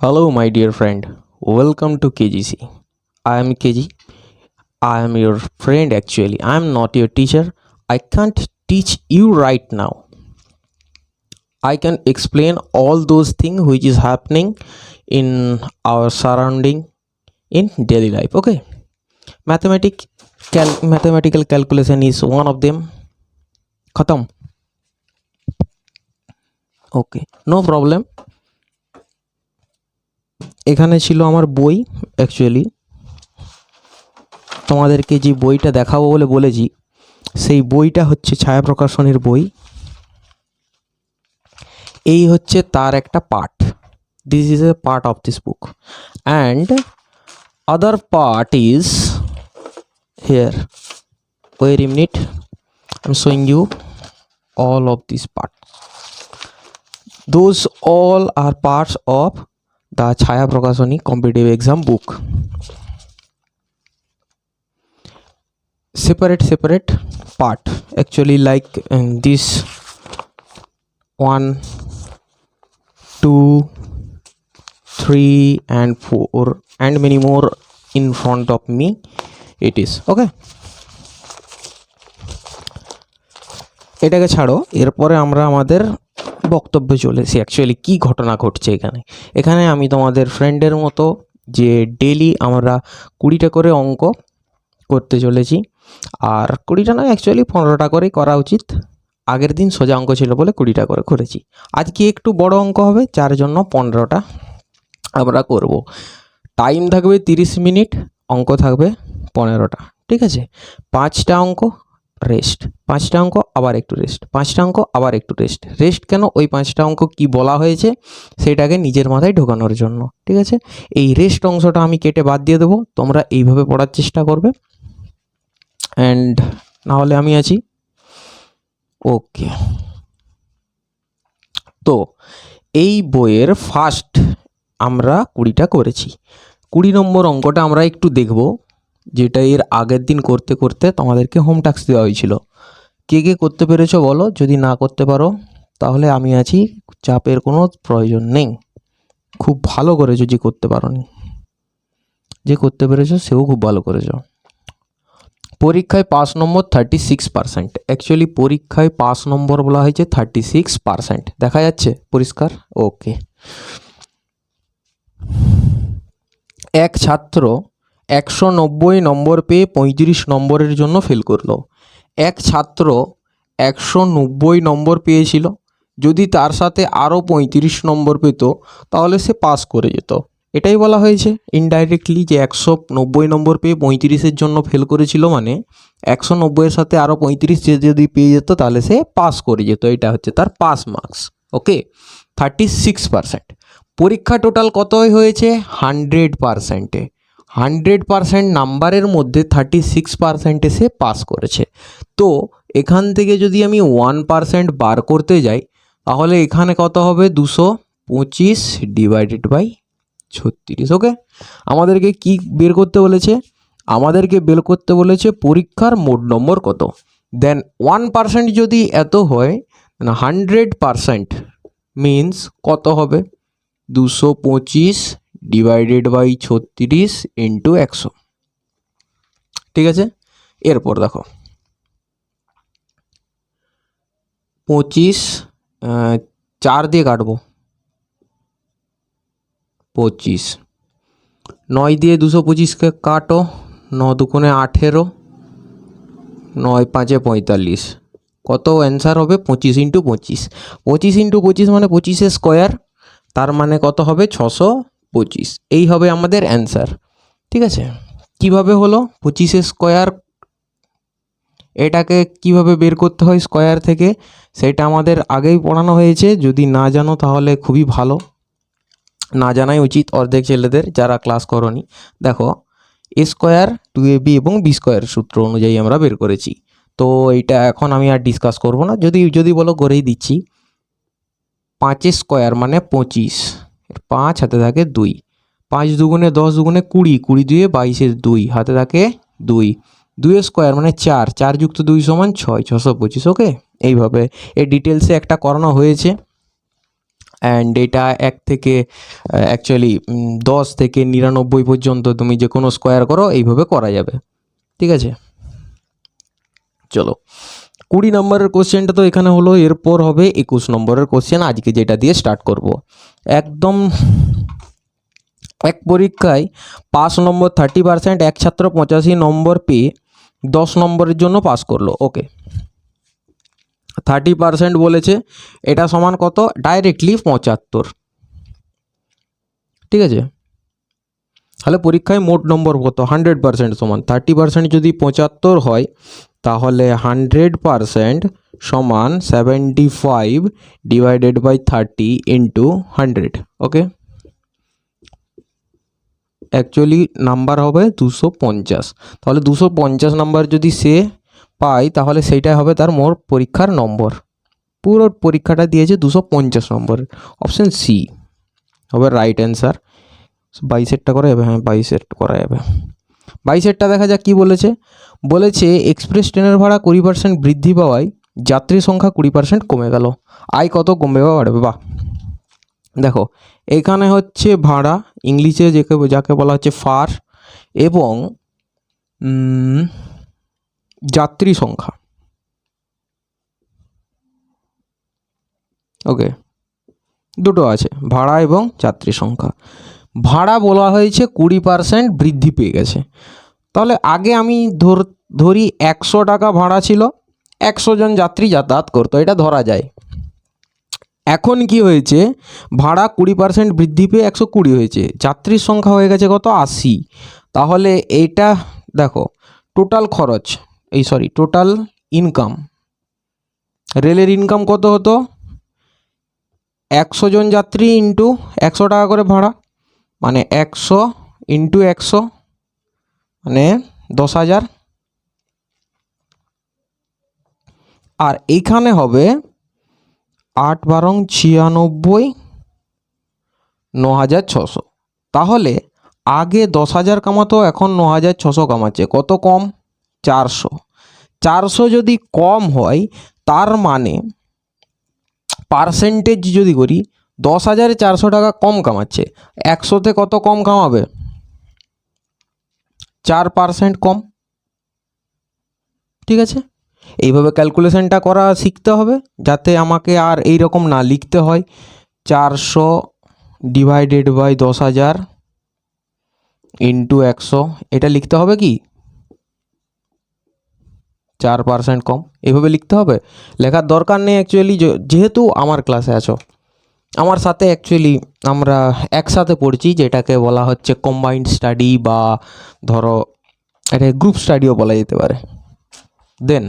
Hello, my dear friend. Welcome to KGC. I am KG. I am your friend actually. I am not your teacher. I can't teach you right now. I can explain all those things which is happening in our surrounding in daily life. Okay. Mathematical calculation is one of them. Khatam. Okay. No problem. এখানে ছিল আমার বই actually তোমাদেরকে যে বইটা দেখাবো বলে বলেছি সেই বইটা হচ্ছে ছায়া প্রকাশনের বই। এই হচ্ছে তার একটা part. This is a part of this book and other part is here. Wait a minute, I am showing you all of these parts. Those all are parts of the Chhaya Prakashani competitive exam book. Separate part actually, like this 1 2 3 and 4 and many more in front of me it is okay. এটাকে ছাড়ো, এরপরে আমরা আমাদের বক্তব্যে চলেছি। Actually কি ঘটনা ঘটছে এখানে আমি তোমাদের ফ্রেন্ডের মতো যে ডেলি আমরা 20টা করে অঙ্ক করতে চলেছি। আর 20টা না, অ্যাকচুয়ালি 15টা করেই করা উচিত। আগের দিন সোজা অঙ্ক ছিল বলে 20টা করে করেছি। আজকে একটু বড় অঙ্ক হবে, যার জন্য 15টা আমরা করব। টাইম থাকবে 30 মিনিট, অঙ্ক থাকবে 15টা, ঠিক আছে। 5টা অঙ্ক রেস্ট, 5টা অঙ্ক আবার একটু রেস্ট, 5টা অঙ্ক আবার একটু রেস্ট। রেস্ট কেন? ওই 5টা অঙ্ক কি বলা হয়েছে সেটাকে নিজের মাথায় ঢোকানোর জন্য, ঠিক আছে। এই রেস্ট অংশটা আমি কেটে বাদ দিয়ে দেবো, তোমরা এইভাবে পড়ার চেষ্টা করবে। অ্যান্ড নাহলে আমি আছি ওকে। তো এই বইয়ের ফার্স্ট আমরা 20টা করেছি। 20 নম্বর অঙ্কটা আমরা একটু দেখব, যেটা এর আগের দিন করতে করতে তোমাদেরকে হোম টাস্ক দেওয়া হয়েছিল। কে কে করতে পেরেছো বলো, যদি না করতে পারো তাহলে আমি আছি, চাপের কোনো প্রয়োজন নেই। খুব ভালো করেছো যে করতে পারোনি, যে করতে পেরেছো সেও খুব ভালো করেছো। পরীক্ষায় পাস নম্বর 36%। অ্যাকচুয়ালি পরীক্ষায় পাস নম্বর বলা হয়েছে 36%, দেখা যাচ্ছে পরিষ্কার? ওকে। এক ছাত্র 190 নম্বর পেয়ে 35 নম্বরের জন্য ফেল করলো। এক ছাত্র 190 নম্বর পেয়েছিল, যদি তার সাথে আরও 35 নম্বর পেত তাহলে সে পাস করে যেত। এটাই বলা হয়েছে ইনডাইরেক্টলি, যে 190 নম্বর পেয়ে 35-এর জন্য ফেল করেছিল, মানে 190-এর সাথে আরও 35 যে যদি পেয়ে যেত তাহলে সে পাস করে যেত। এটা হচ্ছে তার পাস মার্কস। ওকে, 36%। পরীক্ষা টোটাল কত হয়েছে? 100%-এ। 100% নাম্বারের মধ্যে 36%-এ সে পাস করেছে। তো এখান থেকে যদি আমি 1% বার করতে যাই তাহলে এখানে কত হবে? 225 ডিভাইডেড বাই 36। ওকে, আমাদেরকে কি বের করতে বলেছে? আমাদেরকে বের করতে বলেছে পরীক্ষার মোট নম্বর কত। দেন 1% যদি এত হয়, 100% মিনস কত হবে? 225 ডিভাইডেড বাই 36 ইন্টু 100, ঠিক আছে। এরপর দেখো 25 4 দিয়ে কাটবো, 25 9 দিয়ে 225কে কাটো, 9 দুগুণে 18, 9 5-এ 45, কত অ্যান্সার হবে? 25 ইন্টু 25। 25 ইন্টু 25 মানে 25-এর স্কোয়ার, তার মানে কত হবে? 625। এই হবে আমাদের অ্যান্সার, ঠিক আছে। কিভাবে হলো 25-এর স্কোয়ার? এটাকে কিভাবে বের করতে হয় স্কোয়ার থেকে সেটা আমাদের আগেই পড়ানো হয়েছে। যদি না জানো তাহলে খুবই ভালো, না জানাই উচিত অর্ধেক ছেলেদের যারা ক্লাস করনি। দেখো, এ স্কোয়ার 2ab এবং বি স্কোয়ার সূত্র অনুযায়ী আমরা বের করেছি। তো এইটা এখন আমি আর ডিসকাস করব না, যদি বলো করেই দিচ্ছি। 5-এর স্কোয়ার মানে 25, 5 হাতে থাকে 2, 5 দুগুণে 10 দুগুণে 20, 20 দুয়ে 22-এর 2 হাতে থাকে 2, 2-এর স্কোয়ার মানে 4, 4 যুক্ত 2 সমান 6, 625। ওকে, এইভাবে এই ডিটেলসে একটা করানো হয়েছে। অ্যান্ড এটা 1 থেকে অ্যাকচুয়ালি 10 থেকে 99 পর্যন্ত তুমি যে কোনো স্কোয়ার করো এইভাবে করা যাবে। ঠিক আছে, চলো 20 নম্বরের কোশ্চেনটা তো এখানে হলো। এরপর হবে 21 নম্বরের কোশ্চেন, আজকে যেটা দিয়ে স্টার্ট করব। একদম এক পরীক্ষায় 5 নম্বর 30%, এক ছাত্র 85 নম্বর পেয়ে 10 নম্বরের জন্য পাস করলো। ওকে, 30% বলেছে, এটা সমান কত? ডাইরেক্টলি 75। ঠিক আছে, তাহলে পরীক্ষায় মোট নম্বর কত? 100% সমান 30% যদি 75 হয় তাহলে 100% সমান 75 divided by 30 into 100। Okay, actually number হবে 250। তাহলে 250 নাম্বার যদি সে পায় তাহলে সেইটাই হবে তার মোট পরীক্ষার নম্বর। পুরো পরীক্ষাটা দিয়েছে 250 নম্বরের, অপশান সি হবে রাইট অ্যান্সার। 22 করা যাবে, হ্যাঁ 22 করা যাবে। 22 দেখা যাক কি বলেছে। বলেছে এক্সপ্রেস ট্রেনের ভাড়া 20% বৃদ্ধি পাওয়ায় যাত্রী সংখ্যা 20% কমে গেল, আয় কত কমবে বা বাড়বে? বাহ, দেখো এখানে হচ্ছে ভাড়া, ইংলিশে যাকে বলা হচ্ছে ফার, এবং যাত্রী সংখ্যা। ওকে, দুটো আছে, ভাড়া এবং যাত্রী সংখ্যা। ভাড়া বলা হয়েছে 20% বৃদ্ধি পেয়ে গেছে। তাহলে আগে আমি ধরি 100 টাকা ভাড়া ছিল, 100 জন যাত্রী যাতায়াত করতো, এটা ধরা যায়। এখন কি হয়েছে? ভাড়া 20% বৃদ্ধি পেয়ে 120 হয়েছে, যাত্রীর সংখ্যা হয়ে গেছে কত? 80। তাহলে এইটা দেখো টোটাল খরচ, টোটাল ইনকাম, রেলের ইনকাম কত হতো? 100 জন যাত্রী ইন্টু 100 টাকা করে ভাড়া, মানে 100 ইন্টু 100 মানে 10,000। আর এইখানে হবে 8 বারং 96, 9,600। তাহলে আগে 10,000 কামাতো, এখন 9,600 কামাচ্ছে। কত কম? 400। 400 যদি কম হয় তার মানে পার্সেন্টেজ যদি করি 10,000-এ 400 টাকা কম কামাচ্ছে, 100-তে কত কম কামাবে? 4% কম। ঠিক আছে, এইভাবে ক্যালকুলেশনটা করা শিখতে হবে যাতে আমাকে আর এই রকম না লিখতে হয়। 400 ডিভাইডেড বাই 10,000 ইন্টু 100, এটা লিখতে হবে কি 4% কম, এইভাবে লিখতে হবে। লেখার দরকার নেই অ্যাকচুয়ালি, যেহেতু আমার ক্লাসে আছো, আমার সাথে অ্যাকচুয়ালি আমরা একসাথে পড়ছি, যেটাকে বলা হচ্ছে কম্বাইন্ড স্টাডি, বা ধরো এটা গ্রুপ স্টাডিও বলা যেতে পারে। দেন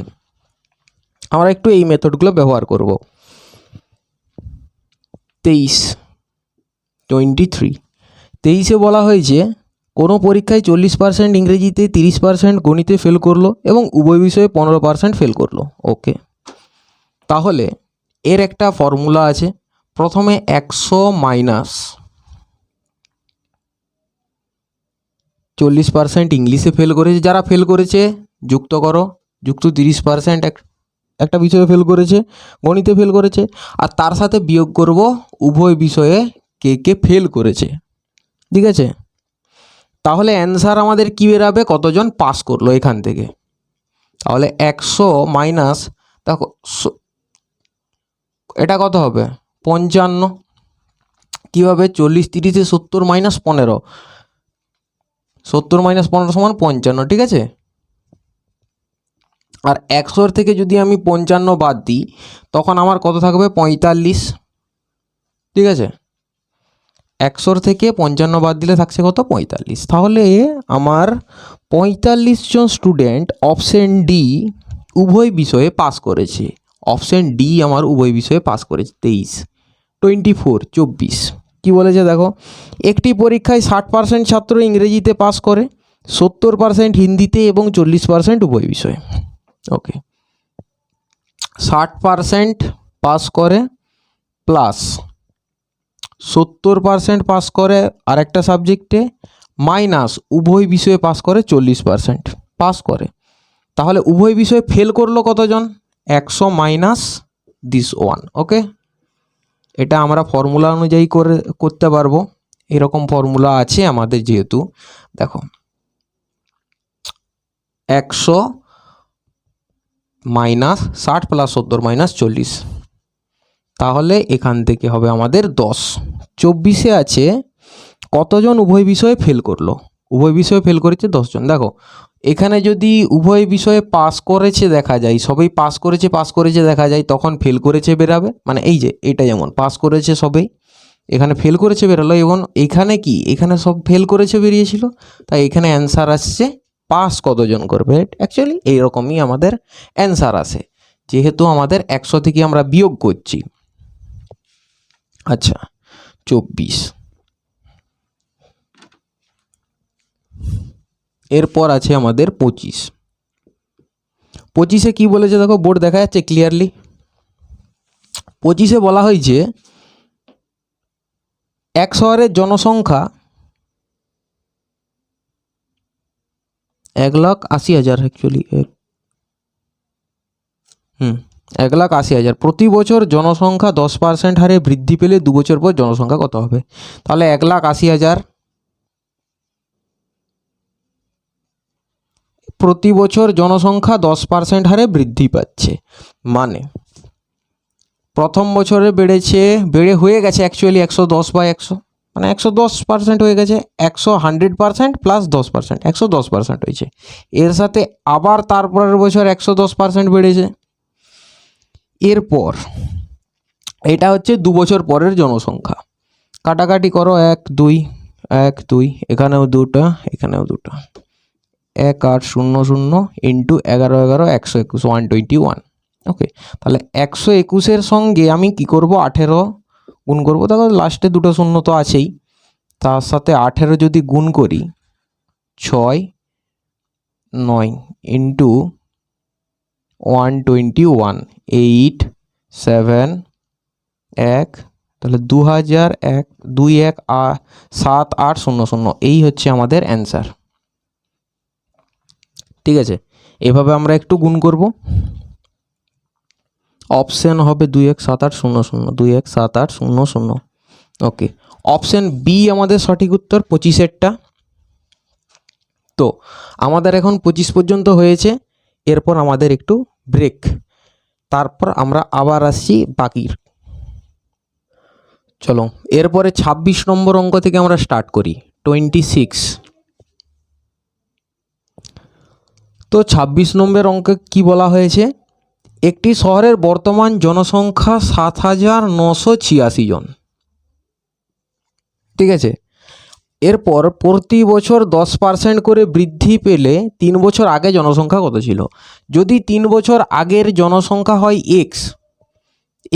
আমরা একটু এই মেথডগুলো ব্যবহার করব। 23 বলা হয়েছে কোনো পরীক্ষায় 40% ইংরেজিতে, 30% গণিতে ফেল করলো এবং উভয় বিষয়ে 15% ফেল করলো। ওকে, তাহলে এর একটা ফর্মুলা আছে। প্রথমে 100 মাইনাস 40% ইংলিশে ফেল করেছে, যারা ফেল করেছে যুক্ত করো, যুক্ত 30% একটা বিষয়ে ফেল করেছে, গণিতে ফেল করেছে, আর তার সাথে বিয়োগ করব উভয় বিষয়ে কে কে ফেল করেছে। ঠিক আছে, তাহলে অ্যান্সার আমাদের কী বেরাবে? কতজন পাস করলো এখান থেকে। তাহলে 100 মাইনাস, দেখো এটা কত হবে? 55। কীভাবে? 40, 30-এ 70 মাইনাস 15, 70 মাইনাস 15 সমান 55। ঠিক আছে, আর 100 থেকে যদি আমি 55 বাদ দিই তখন আমার কত থাকবে? 45। ঠিক আছে, 100 থেকে 55 বাদ দিলে থাকছে কত? 45। তাহলে আমার 45 জন স্টুডেন্ট অপশন ডি উভয় বিষয়ে পাস করেছে। অপশন ডি আমার উভয় বিষয়ে পাস করেছে। 24 কি বলেছে দেখো, একটি পরীক্ষায় 60% ছাত্র ইংরেজিতে পাস করে, 70% হিন্দিতে এবং 40% উভয় বিষয়ে। ওকে, 60% পাস করে প্লাস 70% পাস করে আরেকটা সাবজেক্টে, মাইনাস উভয় বিষয়ে পাস করে 40% পাস করে। তাহলে উভয় বিষয়ে ফেল করলো কতজন? 100 মাইনাস দিস ওয়ান। ওকে, এটা আমরা ফর্মুলা অনুযায়ী করতে পারবো, এরকম ফর্মুলা আছে আমাদের। যেহেতু দেখো 100 মাইনাস 60 প্লাস 70 মাইনাস 40, তাহলে এখান থেকে হবে আমাদের 10। 24-এ আছে কতজন উভয় বিষয়ে ফেল করলো, উভয় বিষয়ে ফেল করেছে 10 জন। দেখো এখানে যদি উভয় বিষয়ে পাস করেছে দেখা যায়, সবাই পাস করেছে দেখা যায়, তখন ফেল করেছে বেরাবে। মানে এই যে এটা যেমন পাস করেছে সবাই, এখানে ফেল করেছে বেরোলো, এবং এখানে কি এখানে সব ফেল করেছে বেরিয়েছিল, তাই এখানে অ্যান্সার আসছে পাস কতজন করবে। অ্যাকচুয়ালি এইরকমই আমাদের অ্যান্সার আসে, যেহেতু আমাদের 100 থেকে আমরা বিয়োগ করছি। আচ্ছা 24, এরপর আছে আমাদের 25। 25-এ কি বলেছে দেখো, বোর্ড দেখা যাচ্ছে ক্লিয়ারলি। 25-এ বলা হয়েছে এক শহরের জনসংখ্যা 1,80,000, অ্যাকচুয়ালি 1,80,000। প্রতি বছর জনসংখ্যা 10% হারে বৃদ্ধি পেলে 2 বছর পর জনসংখ্যা কত হবে? তাহলে 1,80,000 প্রতি বছর জনসংখ্যা 10% হারে বৃদ্ধি পাচ্ছে, মানে প্রথম বছরে বেড়ে হয়ে গেছে অ্যাকচুয়ালি 110/100, মানে 110% হয়ে গেছে। 100% প্লাস 10%, 110% হয়েছে। এর সাথে আবার তারপরের বছর 110% বেড়েছে। এরপর এটা হচ্ছে 2 বছর পরের জনসংখ্যা। কাটাকাটি করো, 1 2 1 2, এখানেও 2টা এখানেও 2টা, 1800 ইন্টু 11 11 121, 121। ওকে, তাহলে 121-এর সঙ্গে আমি কি করব, 18 গুণ করব। দেখো লাস্টে 2টো শূন্য তো আছেই, তার সাথে 18 যদি গুণ করি 6 9 ইন্টু 121, 8 7 1, তাহলে 2001 21 7800, এই হচ্ছে আমাদের অ্যান্সার। ঠিক আছে, এভাবে আমরা একটু গুণ করব। অপশন হবে 217800, 217800। ওকে, অপশন বি আমাদের সঠিক উত্তর 25-এরটা। তো আমাদের এখন 25 পর্যন্ত হয়েছে, এরপর আমাদের একটু ব্রেক, তারপর আমরা আবার আসছি বাকির। চলো এরপরে 26 নম্বর অঙ্ক থেকে আমরা স্টার্ট করি, 26। তো 26 নম্বর অঙ্কে কি বলা হয়েছে, একটি শহরের বর্তমান জনসংখ্যা 7,986 জন। ঠিক আছে, এরপর প্রতি বছর 10% করে বৃদ্ধি পেলে 3 বছর আগে জনসংখ্যা কত ছিল? যদি 3 বছর আগের জনসংখ্যা হয়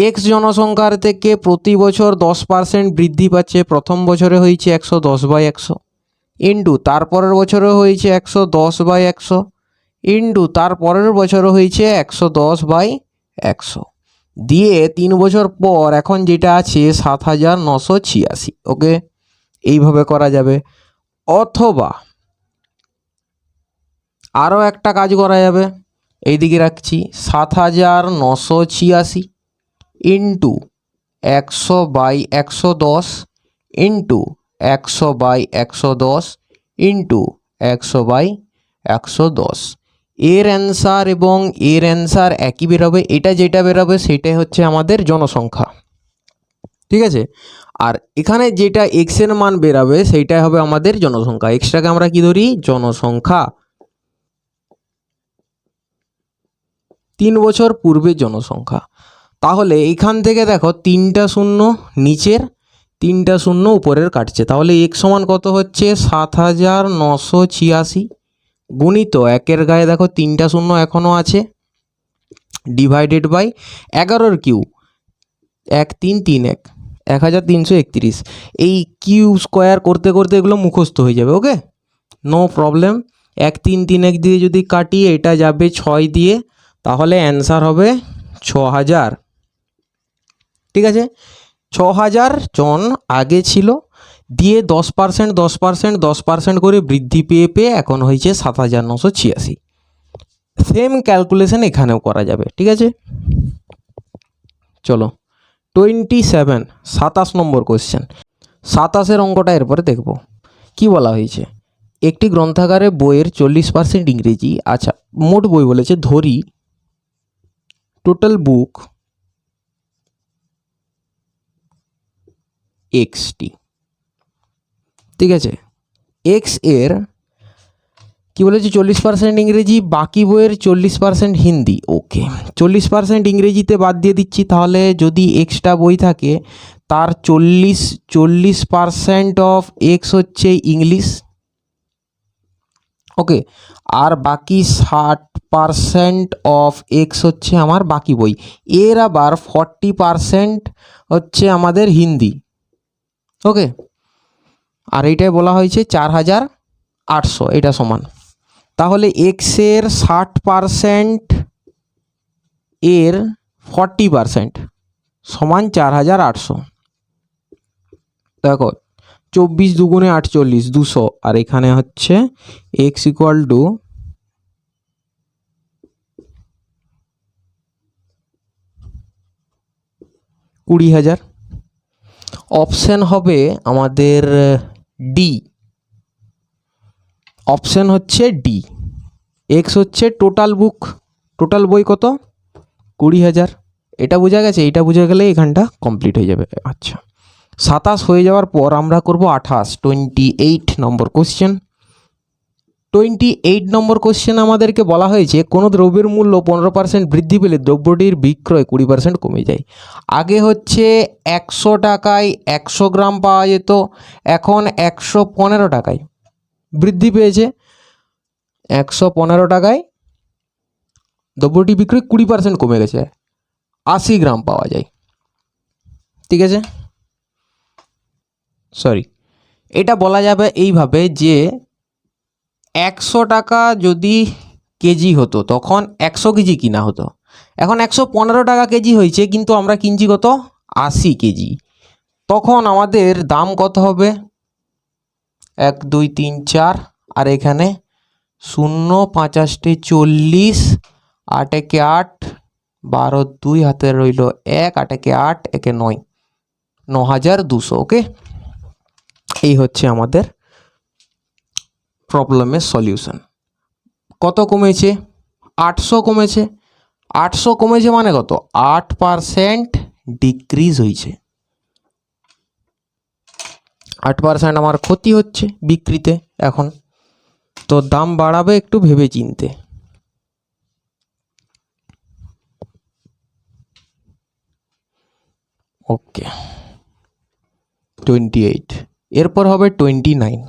এক্স জনসংখ্যার থেকে প্রতি বছর 10% বৃদ্ধি পাচ্ছে, প্রথম বছরে হয়েছে 110/100, ইন্টু তারপরের বছরে হয়েছে 110/100, ইন্টু তারপরের বছরও হয়েছে 110/100, দিয়ে 3 বছর পর এখন যেটা আছে 7,986। ওকে, এইভাবে করা যাবে। অথবা আরও একটা কাজ করা যাবে, এইদিকে রাখছি 7,986 ইন্টু 100/110 ইন্টু 100/110 ইন্টু 100/110। এর অ্যান্সার এবং এর অ্যান্সার একই বেরোবে, এটা যেটা বেরোবে সেটাই হচ্ছে আমাদের জনসংখ্যা। ঠিক আছে, আর এখানে যেটা এক্সের মান বেরাবে সেইটাই হবে আমাদের জনসংখ্যা। এক্সটাকে আমরা কি ধরি, জনসংখ্যা। 3 বছর পূর্বের জনসংখ্যা। তাহলে এখান থেকে দেখো 3টা শূন্য নিচের, 3টা শূন্য উপরের কাটছে, তাহলে এক সমান কত হচ্ছে 7,986 গুণিত 1-এর গায়ে দেখো 3টা শূন্য এখনও আছে, ডিভাইডেড বাই 11-র কিউ 1 3 3 1, 1331। এই কিউ স্কোয়ার করতে করতে এগুলো মুখস্থ হয়ে যাবে। ওকে, নো প্রবলেম। 1 3 3 1 দিয়ে যদি কাটি এটা যাবে 6 দিয়ে, তাহলে অ্যান্সার হবে 6,000। ঠিক আছে, 6,000 জন আগে ছিল, দিয়ে 10% 10% 10% করে বৃদ্ধি পেয়ে পেয়ে এখন হয়েছে 7,986। সেম ক্যালকুলেশন এখানেও করা যাবে। ঠিক আছে, চলো 27, 27 নম্বর কোশ্চেন। 27 অঙ্কটা এরপরে দেখব। কি বলা হয়েছে, একটি গ্রন্থাগারে বইয়ের 40% ইংরেজি, আচ্ছা মোট বই বলেছে, ধরি টোটাল বুক এক্সটি, ঠিক আছে। এক্স এর কি বলেছে 40% ইংরেজি, বাকি বইয়ের 40% হিন্দি। ওকে, 40% ইংরেজিতে বাদ দিয়ে দিচ্ছি, তাহলে যদি এক্সটা বই থাকে তার 40% অফ এক্স হচ্ছে ইংলিশ, ওকে, আর বাকি 60% অফ এক্স হচ্ছে আমার বাকি বই। এর আবার 40% হচ্ছে আমাদের হিন্দি, ওকে। আর এইটাই বলা হয়েছে 4800, এটা সমান, তাহলে এক্সের 60% এর 40% সমান 4800। দেখো 24 দুগুণে 48, 200, আর এখানে হচ্ছে এক্স ইকুয়াল টু 20,000। অপশন হবে আমাদের ডি, অপশন হচ্ছে ডি। এক্স হচ্ছে টোটাল বুক, টোটাল বই কত 20,000। এটা বোঝা গেছে, এটা বুঝে গেলে এখানটা কমপ্লিট হয়ে যাবে। আচ্ছা, 27 হয়ে যাওয়ার পর আমরা করব 28, 28 নম্বর কোশ্চেন। 28 নম্বর কোশ্চেন আমাদেরকে বলা হয়েছে কোনো দ্রব্যের মূল্য 15% বৃদ্ধি পেলে দ্রব্যটির বিক্রয় 20% কমে যায়। আগে হচ্ছে 100 টাকায় 100 গ্রাম পাওয়া যেত, এখন 115 টাকায় বৃদ্ধি পেয়েছে। 115 টাকায় দ্রব্যটি বিক্রয় 20% কমে গেছে, 80 গ্রাম পাওয়া যায়, ঠিক আছে। সরি, এটা বলা যাবে এইভাবে যে 100 টাকা যদি কেজি হতো তখন 100 কেজি কিনা হতো, এখন 115 টাকা কেজি হয়েছে কিন্তু আমরা কিনছি কত 80 কেজি, তখন আমাদের দাম কত হবে 1 2 3 4, আর এখানে 0 5 8 40, 8 একে 8, 12 2 হাতে রইল 1, 8 একে 8, একে 9, 9200। ওকে, এই হচ্ছে আমাদের প্রবলেমের সলিউশন। কত কমেছে 800 কমেছে, 800 কমেছে মানে কত 8% ডিক্রিজ হয়েছে, 8% আমার ক্ষতি হচ্ছে বিক্রিতে এখন, তো দাম বাড়াবে একটু ভেবে চিনতে। ওকে 28, এরপর হবে 29।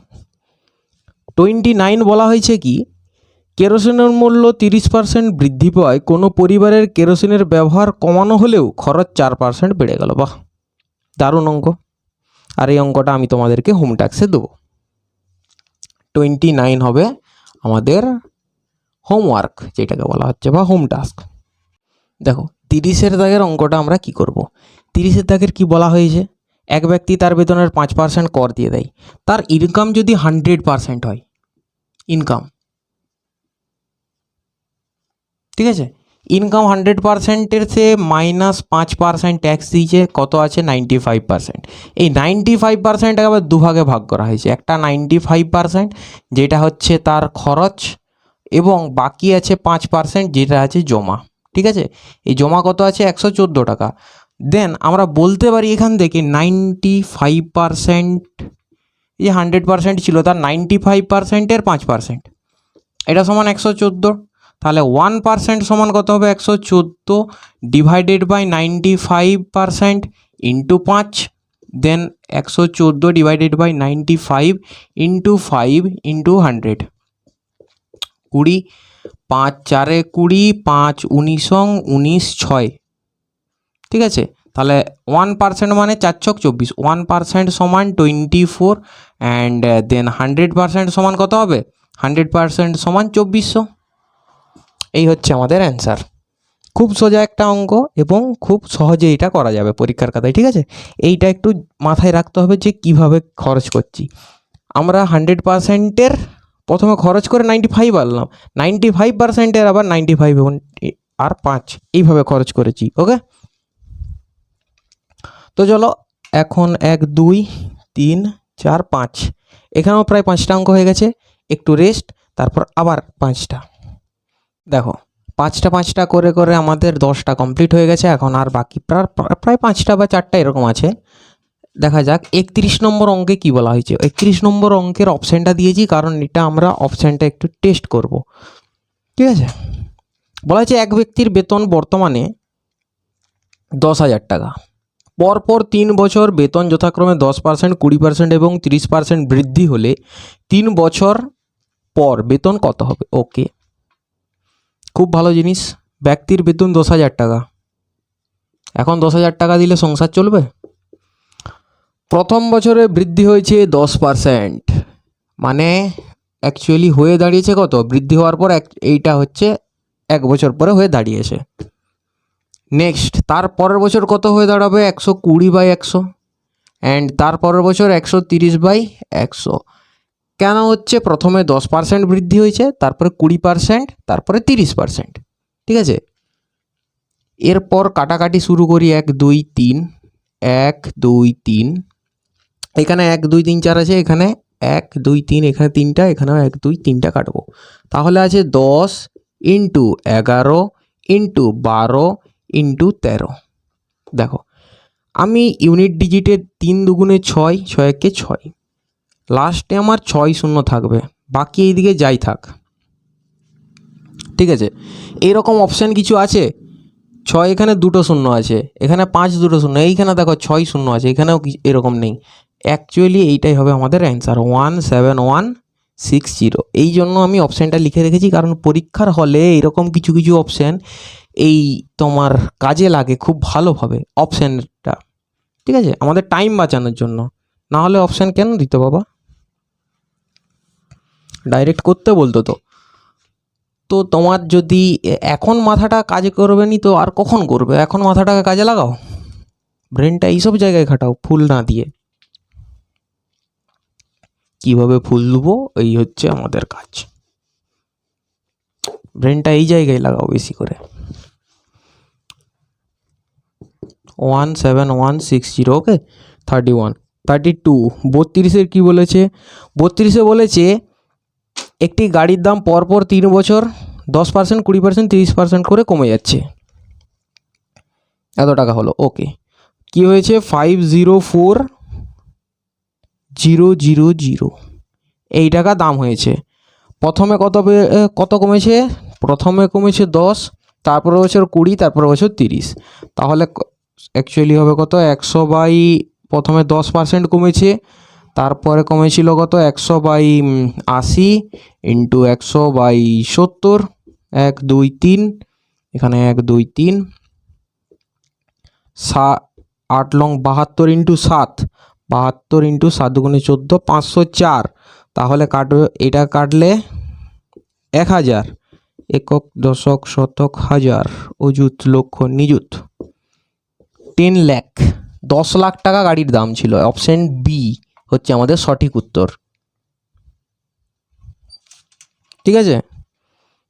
29 বলা হয়েছে কি কেরোসিনের মূল্য 30% বৃদ্ধি পাওয়ায় কোনো পরিবারের কেরোসিনের ব্যবহার কমানো হলেও খরচ 4% বেড়ে গেল। বাহ, দারুণ অঙ্ক। আর এই অঙ্কটা আমি তোমাদেরকে হোম টাস্কে দেবো। 29 হবে আমাদের হোমওয়ার্ক যেটাকে বলা হচ্ছে, বা হোম টাস্ক। দেখো 30-এর দাগের অঙ্কটা আমরা কি করব। 30-এর দাগের কি বলা হয়েছে, এক ব্যক্তি তার বেতনের 5% কর দিয়ে দেয়, তার ইনকাম যদি 100% হয়, ইনকাম, ঠিক আছে, ইনকাম 100%-এর সে -5% ট্যাক্স দিয়েছে, কত আছে 95%। এই 95%টাকে আবার দুভাগে ভাগ করা হয়েছে, একটা 95% যেটা হচ্ছে তার খরচ, এবং বাকি আছে 5% যেটা আছে জমা, ঠিক আছে। এই জমা কত আছে 114 টাকা। দেন আমরা বলতে পারি এখান থেকে 95%, এই 100% ছিল তার 95%-এর 5%, এটা সমান 114। তাহলে 1% সমান কত হবে 114 divided by 95% into 5, then 114 divided by 95 into 5 into 100, 20, 5 4 20, 5 19 19 6, ঠিক আছে। তাহলে 1% মানে 4 ছক 24, 1% সমান 24, অ্যান্ড দেন 100% সমান কত হবে 100% সমান 2400। এই হচ্ছে আমাদের অ্যান্সার। খুব সোজা একটা অঙ্ক এবং খুব সহজে এটা করা যাবে পরীক্ষার খাতায়, ঠিক আছে। এইটা একটু মাথায় রাখতে হবে যে কিভাবে খরচ করছি আমরা। 100%-এর প্রথমে খরচ করে 95 আনলাম, 95%-এর আবার 95 আর 5 এইভাবে খরচ করেছি। ওকে, তো চলো এখন 1 2 3 4 5, এখানেও প্রায় 5টা অঙ্ক হয়ে গেছে। একটু রেস্ট, তারপর আবার 5টা। দেখো 5টা করে করে আমাদের 10টা কমপ্লিট হয়ে গেছে। এখন আর বাকি প্রায় 5টা বা 4টা এরকম আছে। দেখা যাক 31 নম্বর অঙ্কে কি বলা হয়েছে। 31 নম্বর অঙ্কের অপশানটা দিয়েছি কারণ এটা আমরা অপশানটা একটু টেস্ট করব। ঠিক আছে, বলা হয়েছে এক ব্যক্তির বেতন বর্তমানে 10,000 টাকা। পরপর 3 বছর বেতন যথাক্রমে 10%, 20% এবং 30% বৃদ্ধি হলে 3 বছর পর বেতন কত হবে? ওকে, খুব ভালো জিনিস। ব্যক্তির বেতন 10,000 টাকা, এখন 10,000 টাকা দিলে সংসার চলবে? প্রথম বছরে বৃদ্ধি হয়েছে 10%, মানে অ্যাকচুয়ালি হয়ে দাঁড়িয়েছে কত? বৃদ্ধি হওয়ার পর এইটা হচ্ছে 1 বছর পরে হয়ে দাঁড়িয়েছে। নেক্সট তার পরের বছর কত হয়ে দাঁড়াবে? 120/100, অ্যান্ড তার পরের বছর 130/100। কেন হচ্ছে? প্রথমে 10% বৃদ্ধি হয়েছে, তারপরে 20%, তারপরে 30%। ঠিক আছে, এরপর কাটাকাটি শুরু করি। 1 2 3, 1 2 3, এখানে 1 2 3 4 আছে, এখানে 1 2 3, এখানে 3টা, এখানেও 1 2 3টা কাটবো। তাহলে আছে 10 × 11 × 12 × 13। দেখো আমি ইউনিট ডিজিটের 3 দুগুণে 6, 6 একে 6, লাস্টে আমার 6 শূন্য থাকবে, বাকি এইদিকে যাই থাক। ঠিক আছে, এইরকম অপশান কিছু আছে? 6 এখানে 2টো শূন্য আছে, এখানে 5 2টো শূন্য, এইখানে দেখো 6 শূন্য আছে, এখানেও এরকম নেই। অ্যাকচুয়ালি এইটাই হবে আমাদের অ্যান্সার 17160। এই জন্য আমি অপশানটা লিখে রেখেছি, কারণ পরীক্ষার হলে এরকম কিছু কিছু অপশান এই তোমার কাজে লাগে খুব ভালোভাবে অপশানটা। ঠিক আছে, আমাদের টাইম বাঁচানোর জন্য। না হলে অপশান কেন দিত বাবা, ডাইরেক্ট করতে বলতো। তো তোমার যদি এখন মাথাটা কাজ করবে নি তো আর কখন করবে? এখন মাথাটাকে কাজে লাগাও, ব্রেনটা এইসব জায়গায় খাটাও, ফুল না দিয়ে। কিভাবে ফুল দেবো, এই হচ্ছে আমাদের কাজ। ব্রেনটা এই জায়গায় লাগাও বেশি করে। 17160। ওকে, 31 32। 32-এর কী বলেছে? 32-এ বলেছে একটি গাড়ির দাম পরপর 3 বছর 10%, 20%, 30% করে কমে যাচ্ছে, এত টাকা হলো। ওকে, কি হয়েছে? 504000 এই টাকা দাম হয়েছে। প্রথমে কত কমেছে? প্রথমে কমেছে 10, তারপরে বছর 20, তারপরে বছর 30। তাহলে অ্যাকচুয়ালি হবে কত? 100 প্রথমে 10% কমেছে, তারপরে কমেছিল কত? 100/80 × 100/70। 1 2 3, এখানে 1 2 3, 8 লং 72 × 7, 72 × 7 × 14, 504। তাহলে কাটবে, এটা কাটলে 1000, একক, দশক, শতক, হাজার, অযুত, লক্ষ, নিযুত। 10 লাখ, 10 লাখ টাকা গাড়ির দাম ছিল। অপশন বি হচ্ছে আমাদের সঠিক উত্তর। ঠিক আছে,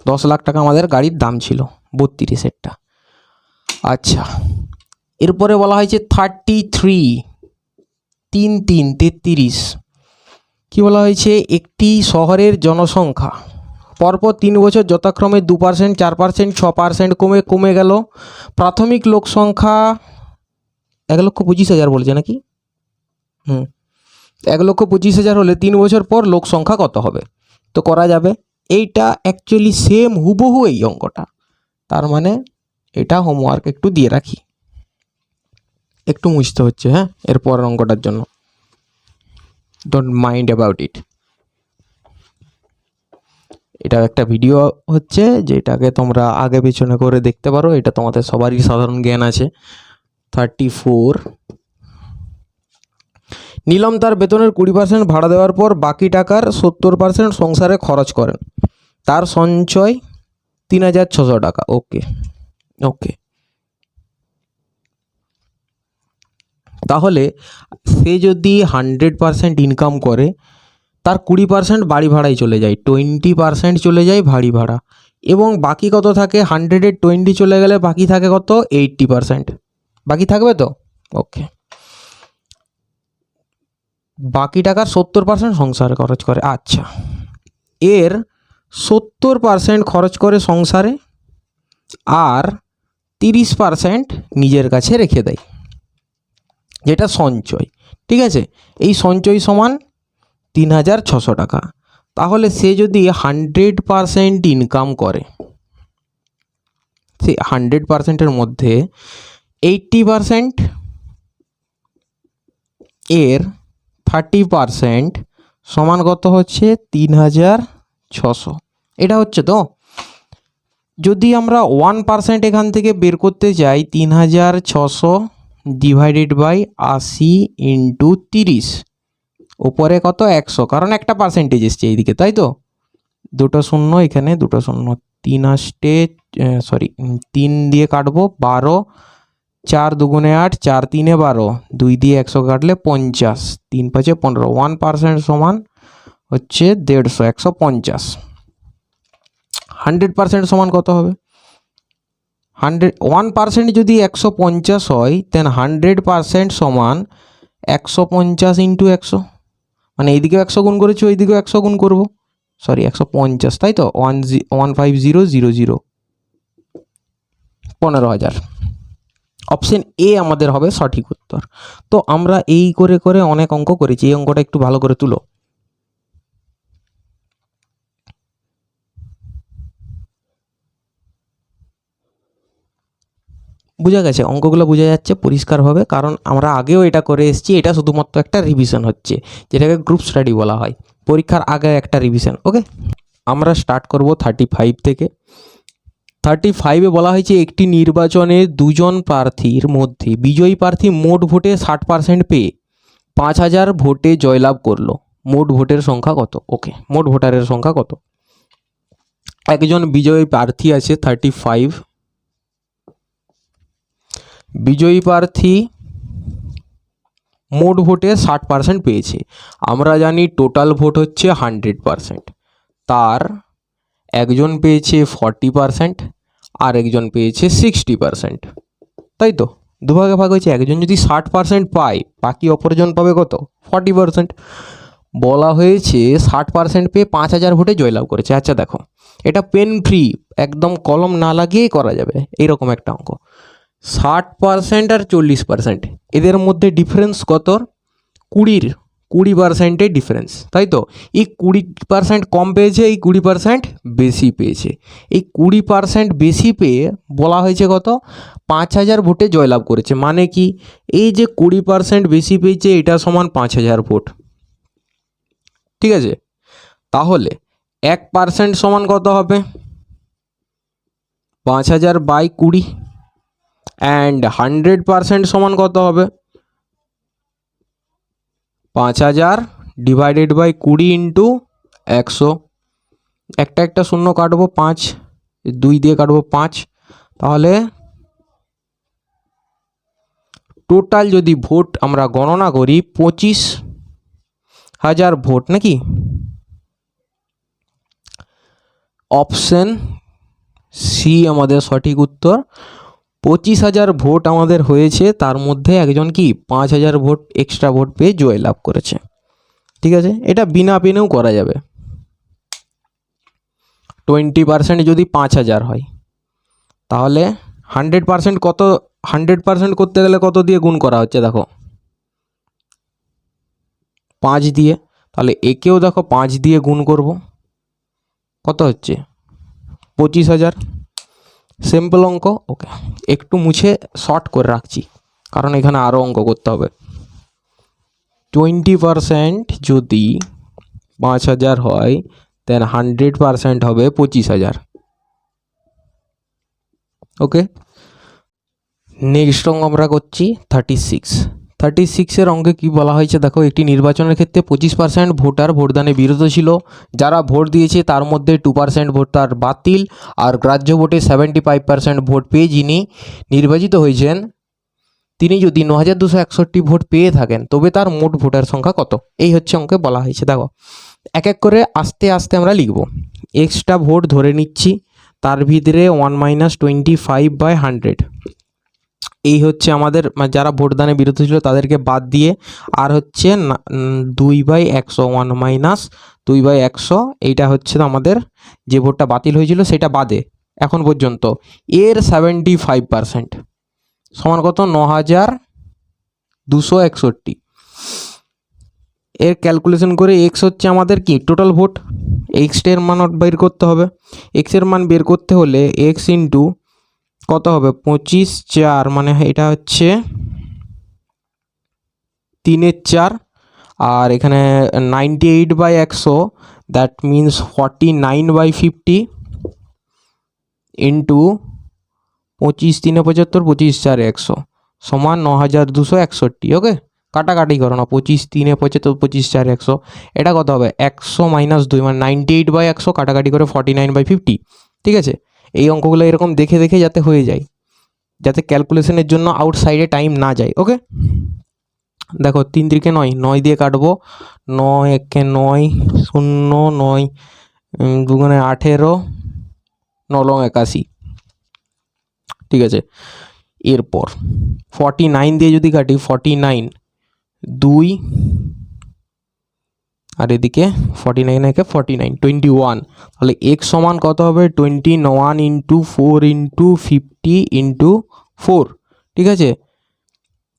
10 লাখ টাকা আমাদের গাড়ির দাম ছিল 32-এরটা। আচ্ছা, এরপরে বলা হয়েছে 33 কি বলা হয়েছে? একটি শহরের জনসংখ্যা পরপর 3 বছর যথাক্রমে 2%, 4%, 6% কমে গেল। প্রাথমিক লোক সংখ্যা 1,25,000 বলছে নাকি? 1,25,000 হলে 3 বছর পর লোক সংখ্যা কত হবে? তো করা যাবে, এইটা অ্যাকচুয়ালি সেম হুবহু এই অঙ্কটা। তার মানে এটা হোমওয়ার্ক একটু দিয়ে রাখি, একটু মুছতে হচ্ছে। হ্যাঁ, এরপর অঙ্কটার জন্য ডোন্ট মাইন্ড অ্যাবাউট ইট। এটা একটা ভিডিও হচ্ছে, যেটাকে তোমরা আগে পিছনে করে দেখতে পারো, এটা তোমাদের সবারই সাধারণ জ্ঞান আছে। 34, নীলম তার বেতনের 20% ভাড়া দেওয়ার পর বাকি টাকার 70% সংসারে খরচ করেন। তার সঞ্চয় 3,600 টাকা। ওকে, তাহলে সে যদি 100% ইনকাম করে, তার 20% বাড়ি ভাড়ায় চলে যায়, 20% চলে যায় বাড়ি ভাড়া, এবং বাকি কত থাকে? 100-এর 20 চলে গেলে বাকি থাকে কত? 80%। বাকি থাকবে তো? ওকে, বাকি টাকার 70% সংসারে খরচ করে। আচ্ছা, এর 70% খরচ করে সংসারে আর 30% নিজের কাছে রেখে দেয়, যেটা সঞ্চয়। ঠিক আছে, এই সঞ্চয় সমান 3600 টাকা। তাহলে সে যদি 100% ইনকাম করে, সে 100%-এর মধ্যে 80% এর 30% সমান কত হচ্ছে? 3600। এটা হচ্ছে তো। যদি আমরা 1% এখান থেকে বের করতে চাই, 3600 ডিভাইডেড বাই 80 ইন্টু 30, উপরে কত? 100, কারণ একটা পার্সেন্টেজ এসছে এইদিকে, তাই তো। দুটো শূন্য এখানে, দুটো শূন্য, 3 আসতে 3 দিয়ে কাটবো 12, 4 দুগুণে 8, 4 3-এ 12, 2 দিয়ে 100 কাটলে 50, 3 5-এ 15। 1% সমান হচ্ছে 150, 150। 100% সমান কত হবে? 1% যদি 150 হয়, দেন 100% সমান 150 ইন্টু 100, মানে এইদিকেও 100 গুণ করেছি, ওইদিকেও 100 গুণ করবো, 150, তাই তো। 15000, 15,000। অপশন এ আমাদের হবে সঠিক উত্তর। তো আমরা এই করে করে অনেক অঙ্ক করেছি, এই অঙ্কটা একটু ভালো করে তুলো। বোঝা গেছে? অঙ্কগুলো বোঝা যাচ্ছে পরিষ্কারভাবে, কারণ আমরা আগেও এটা করে এসেছি। এটা শুধুমাত্র একটা রিভিশন হচ্ছে, যেটাকে গ্রুপ স্টাডি বলা হয়। পরীক্ষার আগে একটা রিভিশন। ওকে, আমরা স্টার্ট করব 35 থেকে। 35-এ বলা হয়েছে, একটি নির্বাচনে দুজন প্রার্থীর মধ্যে বিজয়ী প্রার্থী মোট ভোটে 60% পেয়ে 5000 ভোটে জয়লাভ করলো। মোট ভোটের সংখ্যা কত? ওকে, মোট ভোটারের সংখ্যা কত? একজন বিজয়ী প্রার্থী আছে 35, বিজয়ী প্রার্থী মোট ভোটে 60% পেয়েছে। আমরা জানি টোটাল ভোট হচ্ছে 100%। তার একজন পেয়েছে 40% আর একজন পেয়েছে 60%, তাই তো। দুভাগে ভাগ হয়েছে। একজন যদি 60% পায়, বাকি অপরজন পাবে কত? 40%। বলা হয়েছে 60% পেয়ে 5000 ভোটে জয়লাভ করেছে। আচ্ছা দেখো, এটা পেন ফ্রি, একদম কলম না লাগিয়েই করা যাবে এইরকম একটা অঙ্ক। 60% আর 40%, এদের মধ্যে ডিফারেন্স কত? 20%-এর ডিফারেন্স, তাই তো। এই 20% কম পেয়েছে, এই 20% বেশি পেয়েছে। এই 20% বেশি পেয়ে বলা হয়েছে কত? 5000 ভোটে জয়লাভ করেছে। মানে কি, এই যে 20% বেশি পেয়েছে, এটা সমান 5000 ভোট। ঠিক আছে, তাহলে 1% সমান কত হবে? 5000 বাই 20। অ্যান্ড 100% সমান কত হবে? 5000 ডিভাইডেড বাই 20 ইন্টু 100। একটা একটা শূন্য কাটবো, 5, 2 দিয়ে কাটবো 5। তাহলে টোটাল যদি ভোট আমরা গণনা করি, 25,000 ভোট, নাকি? অপশন সি আমাদের সঠিক উত্তর। 25,000 ভোট আমাদের হয়েছে, তার মধ্যে একজন কি 5,000 ভোট এক্সট্রা ভোট পেয়ে জয়লাভ করেছে। ঠিক আছে, এটা বিনা পেনেও করা যাবে। 20% যদি 5,000 হয়, তাহলে 100% কত? 100% করতে গেলে কত দিয়ে গুণ করা হচ্ছে? দেখো, 5 দিয়ে। তাহলে একেও দেখো 5 দিয়ে গুণ করব, কত হচ্ছে? 25,000। সিম্পল অঙ্ক। ওকে, একটু মুছে শর্ট করে রাখছি, কারণ এখানে আরও অঙ্ক করতে হবে। 20% যদি 5,000 হয়, দেন 100% হবে 25,000। ওকে, নেক্সট অঙ্ক আমরা করছি 36-এর অঙ্কে কি বলা হয়েছে দেখো, একটি নির্বাচনের ক্ষেত্রে 25% ভোটার ভোটদানে বিরত ছিল। যারা ভোট দিয়েছে তার মধ্যে 2% ভোটার বাতিল, আর গ্রাহ্য ভোটে 75% ভোট পেয়ে যিনি নির্বাচিত হয়েছেন, তিনি যদি 9261 ভোট পেয়ে থাকেন, তবে তার মোট ভোটার সংখ্যা কত? এই হচ্ছে অঙ্কে বলা হয়েছে। দেখো, এক এক করে আস্তে আস্তে আমরা লিখব। এক্সট্রা ভোট ধরে নিচ্ছি, তার ভিতরে 1 - 25/100। এই হচ্ছে আমাদের যারা ভোটদানে বিরত ছিল তাদেরকে বাদ দিয়ে, আর হচ্ছে 2/100 1 - 2/100, এইটা হচ্ছে আমাদের যে ভোটটা বাতিল হয়েছিল সেটা বাদে এখন পর্যন্ত এর 75% সমান কত? 9261। এর ক্যালকুলেশন করে এক্স হচ্ছে আমাদের কি টোটাল ভোট, এক্সের মান বের করতে হবে। এক্সের মান বের করতে হলে এক্স ইন্টু কত হবে? 25/4, মানে এটা হচ্ছে 3/4, আর এখানে 98/100, দ্যাট মিনস 49/50 ইন্টু 25×3=75, 25×4=100 সমান 9261। ওকে, কাটাকাটি করো না, 25×3=75, 25×4=100, এটা কত হবে? 100 - 2 মানে 98/100, কাটাকাটি করে 49/50। ঠিক আছে, এই অঙ্কগুলো এরকম দেখে দেখে যাতে হয়ে যায়, যাতে ক্যালকুলেশনের জন্য আউটসাইডে টাইম না যায়। ওকে, দেখো 3 × 9, 9 দিয়ে কাটবো, 9 × 1 = 9, 0 9 2 × 18, 9 × 81। ঠিক আছে, এরপর 49 দিয়ে যদি কাটি, 49 2, আর এদিকে 49 একে 49 21, তাহলে এক্স সমান কত হবে? 21 × 4 × 50 × 4। ঠিক আছে,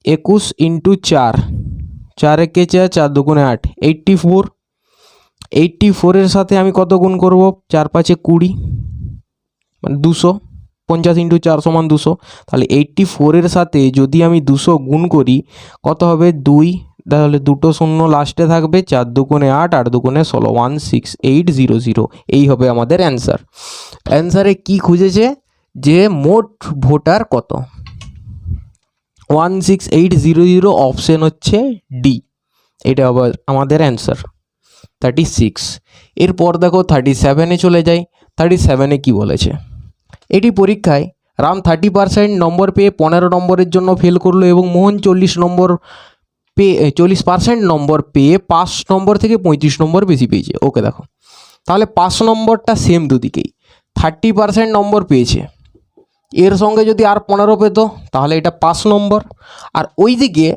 21 × 4, 4 একে 4, 4 2 × 8, 84। 84-এর সাথে আমি কত গুণ করব? 4 × 5 = 20, মানে 200। 50 × 4 = 200, তাহলে 84-এর সাথে যদি আমি 200 গুণ করি কত হবে? 2, তাহলে দুটো শূন্য লাস্টে থাকবে, 4 2 × 8, 8 2 × 16, 16800। এই হবে আমাদের অ্যান্সার। অ্যান্সারে কি খুঁজেছে? যে মোট ভোটার কত, 16800, অপশন হচ্ছে ডি, এটা হবে আমাদের অ্যান্সার 36। এরপর দেখো 37-এ চলে যাই। 37-এ কি বলেছে? এটি পরীক্ষায় রাম 30% নম্বর পেয়ে 15 নম্বরের জন্য ফেল করলো এবং মোহন 40% নম্বর পেয়ে 5 নম্বর থেকে 35 নম্বর বেশি পেয়েছে। ওকে, দেখো তাহলে 5 নম্বরটা সেম দুদিকেই, 30% নম্বর পেয়েছে, এর সঙ্গে যদি আর 15 পেত তাহলে এটা 5 নম্বর, আর ওইদিকে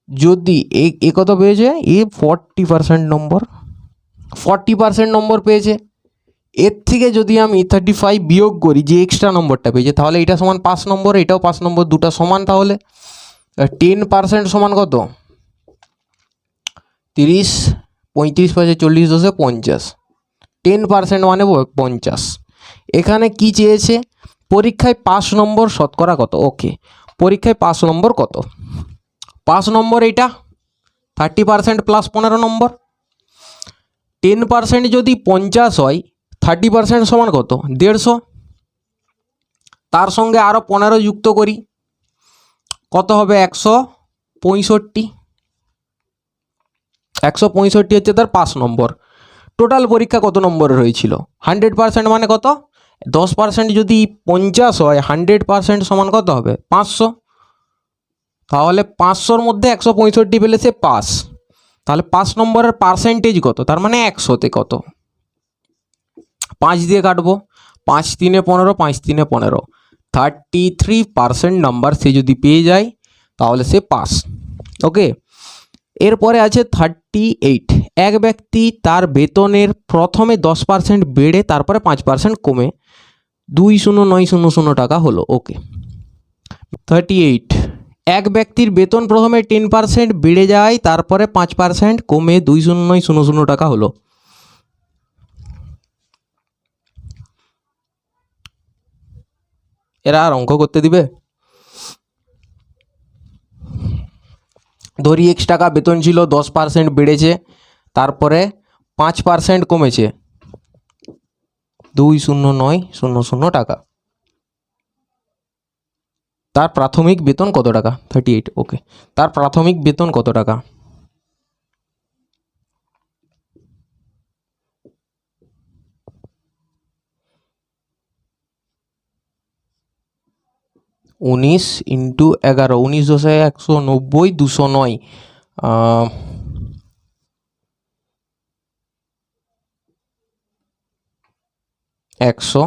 যদি এ কত পেয়েছে? এ 40% নম্বর, 40% নম্বর পেয়েছে, এর থেকে যদি আমি 35 বিয়োগ করি, যে এক্সট্রা নম্বরটা পেয়েছে, তাহলে এটা সমান 5 নম্বর, এটাও 5 নম্বর, দুটা সমান। তাহলে 10% সমান কত? 30, 35 5 40, 10 50, 10% মানে 50। এখানে কি চেয়েছে? পরীক্ষায় 5 নম্বর শতকরা কত? ওকে, পরীক্ষায় 5 নম্বর কত? 5 নম্বর এটা 30% প্লাস 15 নম্বর, 10% যদি 50 হয়, 30% সমান কত? 150। তার সঙ্গে আরও 15 যুক্ত করি, কত হবে? 165। 165 হচ্ছে তার 5 নম্বর। টোটাল পরীক্ষা কত নম্বরের হয়েছিল? 100% মানে কত? 10% যদি 50 হয়, 100% সমান কত হবে? 500। তাহলে 500-র মধ্যে 165 পেলে সে পাস। তাহলে 5 নম্বরের পার্সেন্টেজ কত? তার মানে 100-তে কত? 5 দিয়ে কাটবো, 5 3 15, 5 3 15, 33% নাম্বার সে যদি পেয়ে যায় তাহলে সে পাস। ওকে, এরপরে আছে 38। এক ব্যক্তি তার বেতনের প্রথমে 10% বেড়ে তারপরে 5% কমে 20,900 টাকা হলো। ওকে, 38, এক ব্যক্তির বেতন প্রথমে 10% বেড়ে যায়, তারপরে 5% কমে 20,900 টাকা হলো। এরা আর অঙ্ক করতে দিবে? ধরি x টাকা বেতন ছিল, 10% বেড়েছে, তারপরে 5% কমেছে, 20,900 টাকা। তার প্রাথমিক বেতন কত টাকা? 38। ওকে, তার প্রাথমিক বেতন কত টাকা? উনিশ ইন্টু 11, 19 10 190, 209, 100।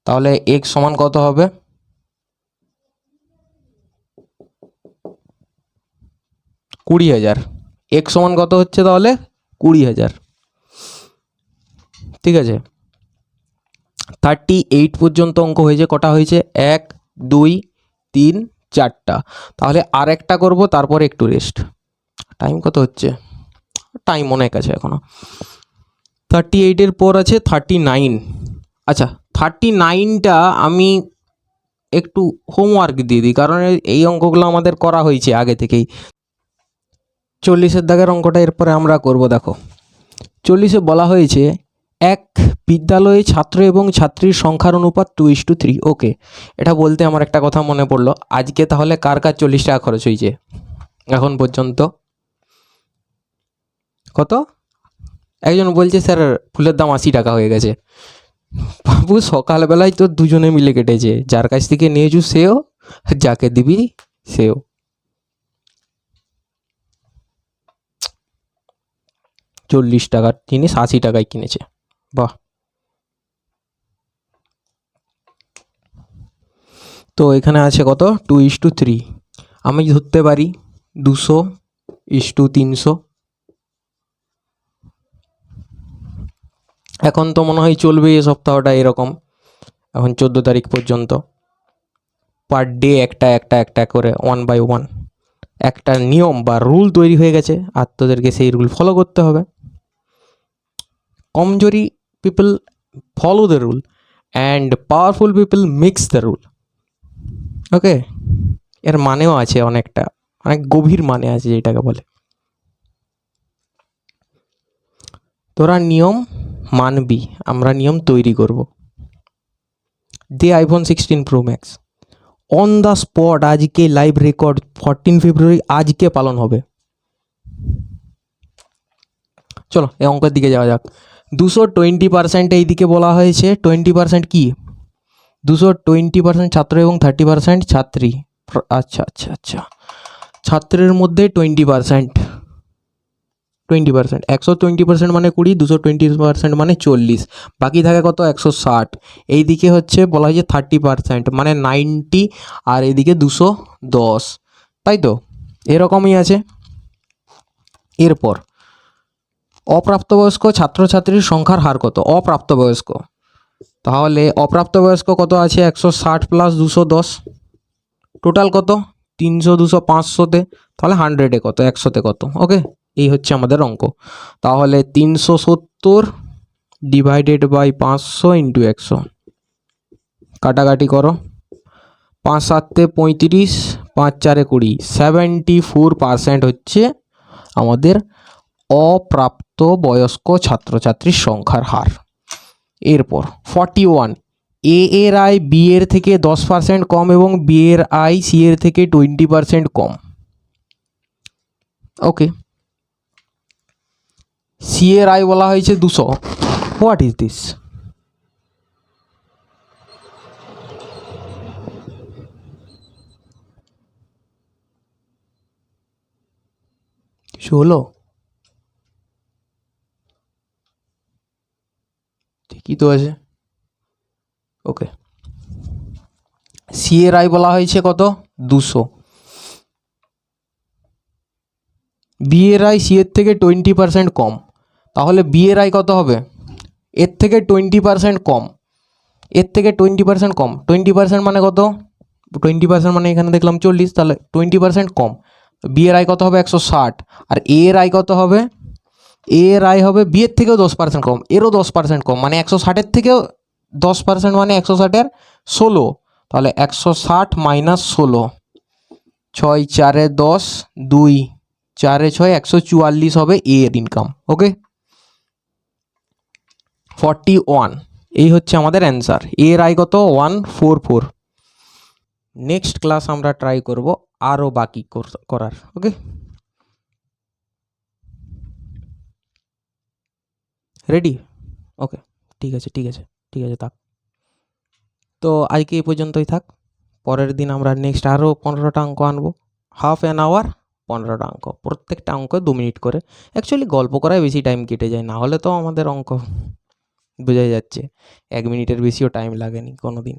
তাহলে x সমান কত হবে? 20,000। x সমান কত হচ্ছে তাহলে 20,000। ঠিক আছে, 38 পর্যন্ত অঙ্ক হয়েছে। কটা হয়েছে? 1 2 3 4টা। তাহলে আর একটা করবো, তারপরে একটু রেস্ট। টাইম কত হচ্ছে? টাইম অনেক আছে এখনো। 38-এর পর আছে 39। আচ্ছা, 39টা আমি একটু হোমওয়ার্ক দিয়ে দিই, কারণ এই অঙ্কগুলো আমাদের করা হয়েছে আগে থেকেই। 40-এর দাগের অঙ্কটা এরপরে আমরা করব। দেখো, 40-এ বলা হয়েছে এক বিদ্যালয়ে ছাত্র এবং ছাত্রীর সংখ্যার অনুপাত 2:3। ওকে, এটা বলতে আমার একটা কথা মনে পড়লো। আজকে তাহলে কার কার 40 টাকা খরচ হয়েছে এখন পর্যন্ত? কত? একজন বলছে স্যার ফুলের দাম 80 টাকা হয়ে গেছে। বাবু, সকালবেলায় তো দুজনে মিলে কেটেছে, যার কাছ থেকে নিয়েছু সেও, যাকে দিবি সেও। $40 টাকার জিনিস 80 টাকায় কিনেছে, বাহ। তো এখানে আছে কত? 2:3। আমি ধরতে পারি 200:300। এখন তো মনে হয় চলবে এই সপ্তাহটা এরকম, এখন 14 তারিখ পর্যন্ত। পার ডে একটা একটা একটা করে 1 by 1 একটা নিয়ম বা রুল তৈরি হয়ে গেছে, আর তোদেরকে সেই রুল ফলো করতে হবে। কমজোরি people follow the rule and powerful people mix the rule. Okay, এর মানেও আছে অনেকটা, অনেক গভীর মানে আছে যেটাকে বলে। তোরা নিয়ম মানবি, আমরা নিয়ম তৈরি করব। দে iPhone 16 Pro Max on the spot. আজকে লাইভ রেকর্ড 14 ফেব্রুয়ারি আজকে পালন হবে। চলো এই অঙ্কের দিকে যাওয়া যাক। 220% এই দিকে বলা হয়েছে। 20% কি? 220% ছাত্র এবং 30% ছাত্রী। আচ্ছা আচ্ছা আচ্ছা, ছাত্রের মধ্যে 20%, 120% মানে 20, 220% মানে 40, বাকি থাকে কত? 160। এই দিকে হচ্ছে বলা হয়েছে 30% মানে 90, আর এদিকে 210, তাই তো? এরকমই আছে। এরপর অপ্রাপ্তবয়স্ক ছাত্রছাত্রীর সংখ্যার হার কত? অপ্রাপ্তবয়স্ক, তাহলে অপ্রাপ্তবয়স্ক কত আছে? 160 + 210, টোটাল কত? 300, 200, 500তে, তাহলে 100-এ কত? 100-তে কত? ওকে, এই হচ্ছে আমাদের অঙ্ক। তাহলে 370 ডিভাইডেড বাই 500 ইন্টু 100, কাটাকাটি করো। 5 7-এ 35, 5 4-এ 20, 74% হচ্ছে আমাদের অপ্রাপ্ত বয়স্ক ছাত্রছাত্রীর সংখ্যার হার। এরপর 41, এ এর আয় বি এর থেকে 10% কম এবং বি এর আয় সি এর থেকে 20% কম। ওকে, সি এর আয় বলা হয়েছে 200। What is this? কিছু হলো? ঠিকই তো আছে। ওকে, সি এর আয় বলা হয়েছে কত? 200। বি এর আয় সি এর থেকে 20% কম, তাহলে বি এর আয় কত হবে? এর থেকে 20% কম, এর থেকে 20% কম। 20% মানে কত? 20% মানে এখানে দেখলাম 40, তাহলে 20% কম। বি এর আয় কত হবে? 160। আর এ এর আয় কত হবে? এ এর আয় হবে বি এর থেকেও 10% কম, এরও 10% কম, মানে 160-এর থেকেও 10% মানে 160-এর 16, তাহলে 160 মাইনাস 16, 6 4-এ 10, 2 4-এ 6, 144 হবে এ এর ইনকাম। ওকে, 41, এই হচ্ছে আমাদের অ্যান্সার। এর আয় কত? 144। নেক্সট ক্লাস আমরা ট্রাই করব আরও বাকি করার। ওকে, রেডি? ওকে, ঠিক আছে ঠিক আছে ঠিক আছে, থাক। তো আজকে এই পর্যন্তই থাক। পরের দিন আমরা নেক্সট আরও 15টা অঙ্ক আনবো। হাফ অ্যান আওয়ার 15টা অঙ্ক, প্রত্যেকটা অঙ্ক 2 মিনিট করে। অ্যাকচুয়ালি গল্প করায় বেশি টাইম কেটে যায়, না হলে তো আমাদের অঙ্ক বোঝাই যাচ্ছে 1 মিনিটের বেশিও টাইম লাগেনি কোনো দিন।